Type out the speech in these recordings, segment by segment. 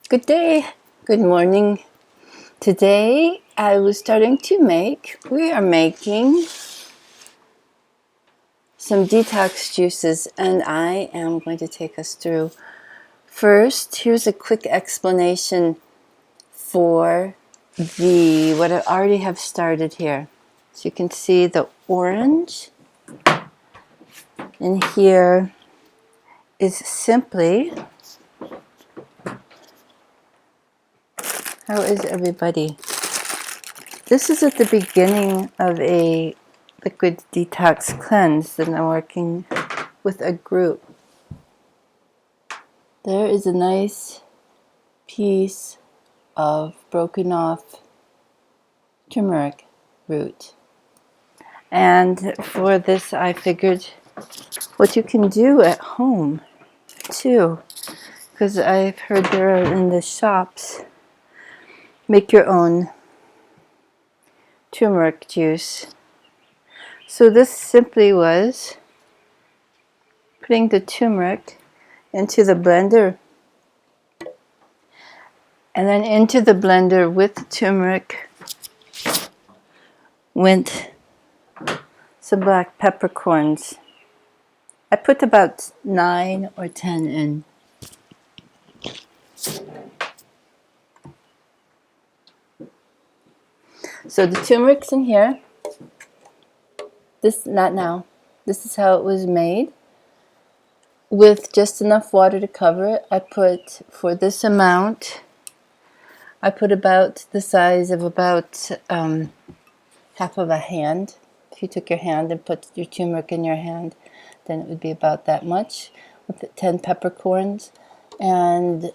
Good day, good morning. Today we are making some detox juices, and I am going to take us through. First, here's a quick explanation for what I already have started here. So you can see the orange, and here is simply, how is everybody? This is at the beginning of a liquid detox cleanse that I'm working with a group. There is a nice piece of broken off turmeric root. And for this, I figured what you can do at home too, because I've heard there are in the shops, make your own turmeric juice. So this simply was putting the turmeric into the blender, and then into the blender with the turmeric went some black peppercorns. I put about 9 or 10 in. So the turmeric's in here. This, not now. This is how it was made. With just enough water to cover it, I put, for this amount, I put about the size of about half of a hand. If you took your hand and put your turmeric in your hand, then it would be about that much, with 10 peppercorns, and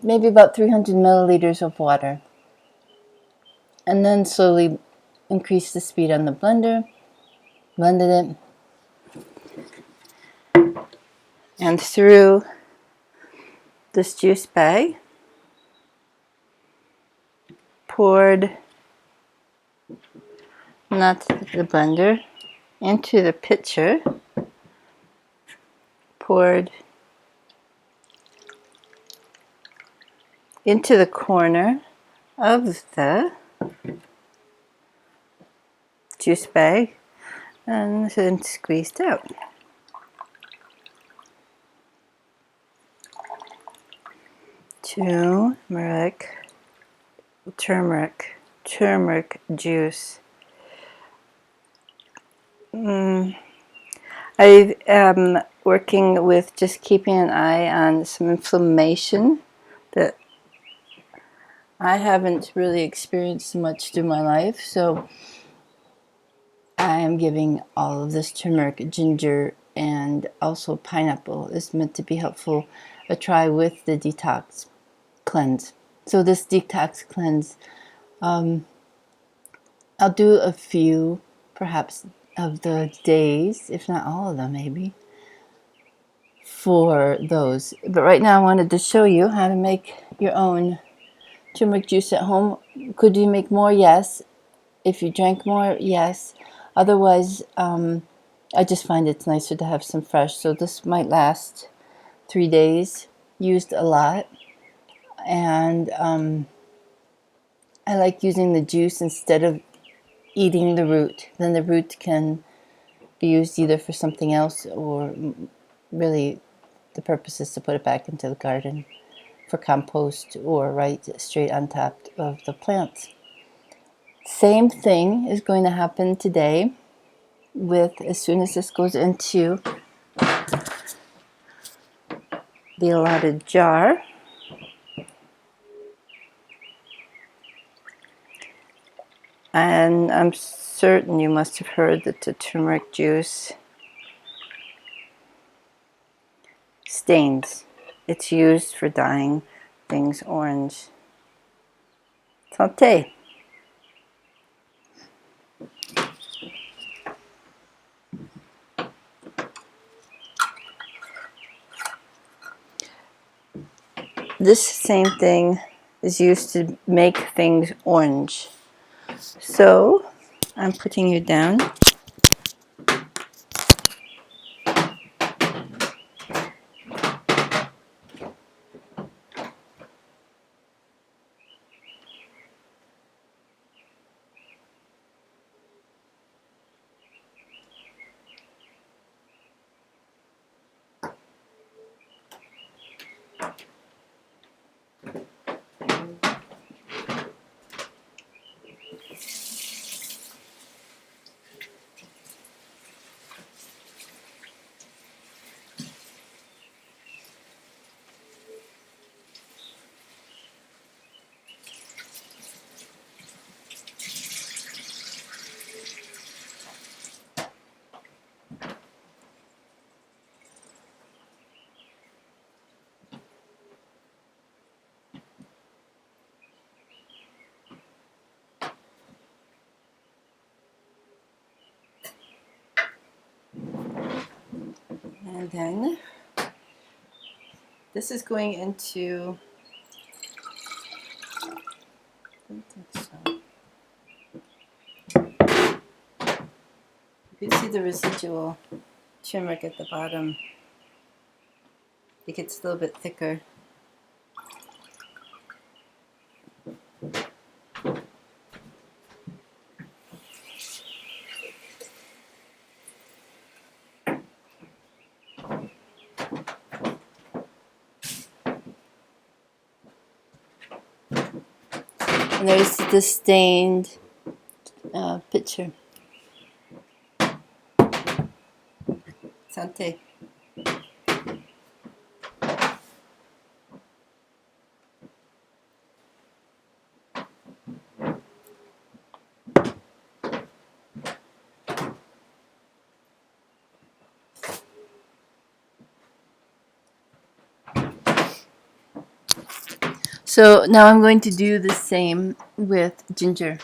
maybe about 300 milliliters of water. And then slowly increase the speed on the blender, blended it, and through this juice bag, poured, not the blender, into the pitcher, poured into the corner of the juice bag, and then squeezed out. Turmeric juice. I am working with just keeping an eye on some inflammation that I haven't really experienced much through my life, so I am giving all of this turmeric, ginger, and also pineapple is meant to be helpful, a try with the detox cleanse. So this detox cleanse, I'll do a few, perhaps, of the days, if not all of them maybe, for those. But right now I wanted to show you how to make your own turmeric juice at home. Could you make more? Yes. If you drank more, yes. Otherwise, I just find it's nicer to have some fresh. So this might last 3 days. Used a lot. And I like using the juice instead of eating the root. Then the root can be used either for something else, or really the purpose is to put it back into the garden for compost, or right straight on top of the plants. Same thing is going to happen today with, as soon as this goes into the allotted jar, and I'm certain you must have heard that the turmeric juice stains. It's used for dyeing things orange. Santé. This same thing is used to make things orange. So I'm putting you down. And then this is going into, I don't think so. You can see the residual turmeric at the bottom. It gets a little bit thicker. And there's the stained picture. Santé. So now I'm going to do the same with ginger.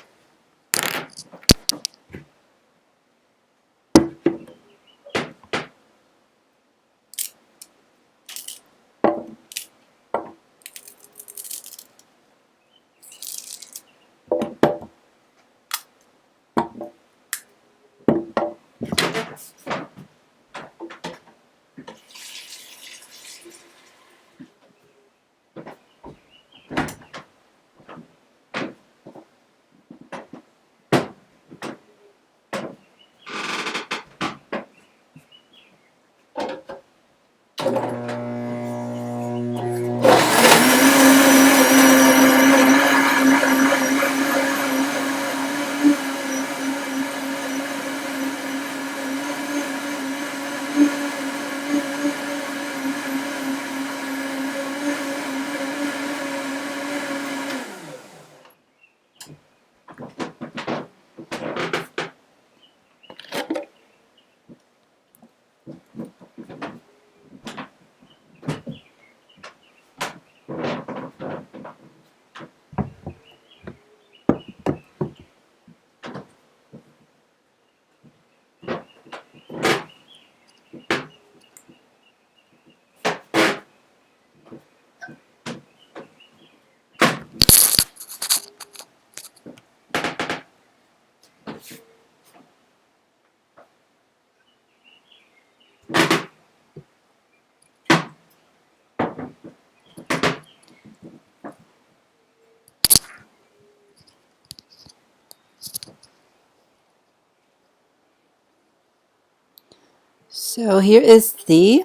So here is the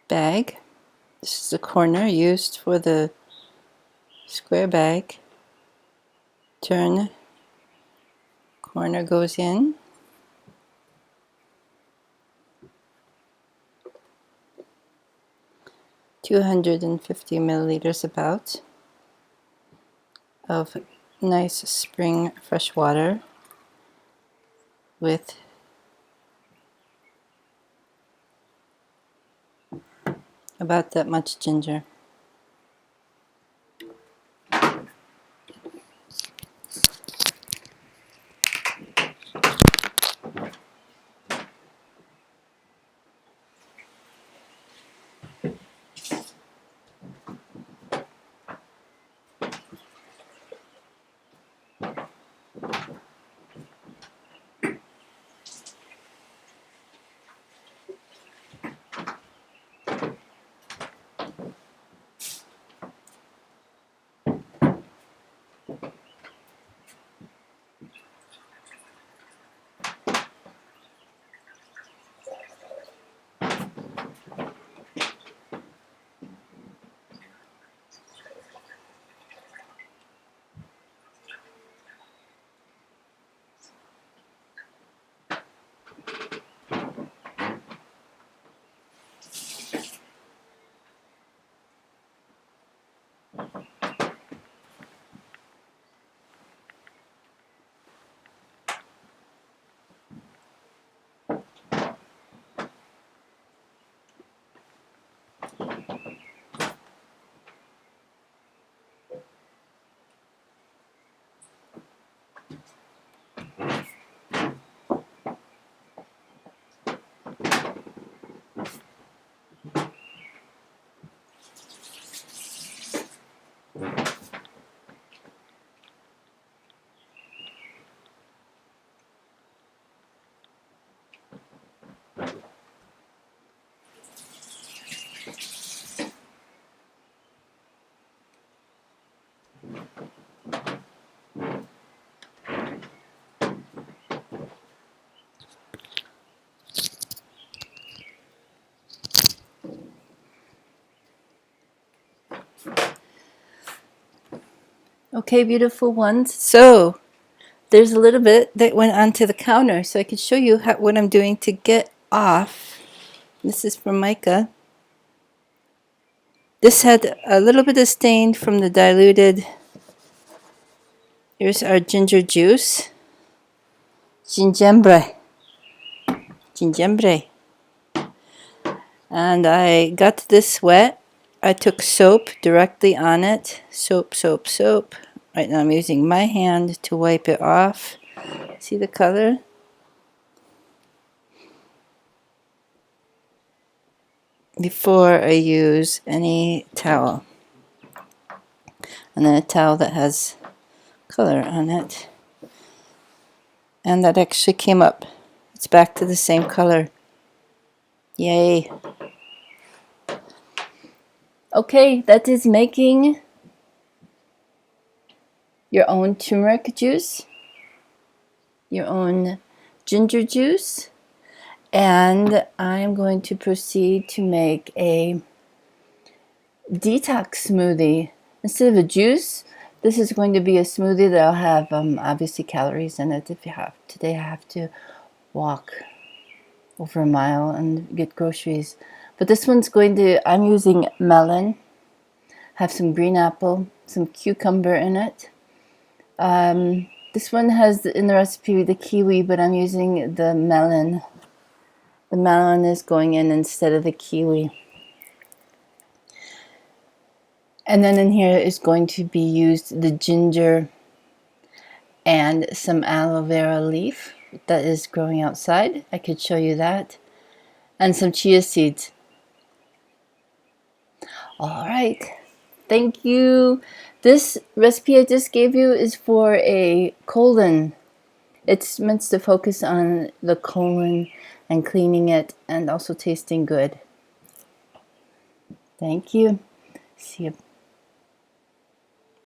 bag. This is the corner used for the square bag. Turn, corner goes in. $250 milliliters about of nice spring fresh water with about that much ginger. Okay, beautiful ones. So there's a little bit that went onto the counter, so I could show you what I'm doing to get off. This is from Micah. This had a little bit of stain from the diluted. Here's our ginger juice. Gingembre. And I got this wet. I took soap directly on it. Soap. Right now I'm using my hand to wipe it off. See the color? Before I use any towel. And then a towel that has color on it. And that actually came up. It's back to the same color. Yay. Okay, that is making your own turmeric juice, your own ginger juice, and I'm going to proceed to make a detox smoothie. Instead of a juice, this is going to be a smoothie that'll have obviously calories in it. Today I have to walk over a mile and get groceries. But this one's I'm using melon, have some green apple, some cucumber in it. This one has in the recipe the kiwi, but I'm using the melon. The melon is going in instead of the kiwi. And then in here is going to be used the ginger and some aloe vera leaf that is growing outside. I could show you that. And some chia seeds. All right. Thank you. This recipe I just gave you is for a colon. It's meant to focus on the colon and cleaning it and also tasting good. Thank you. See you.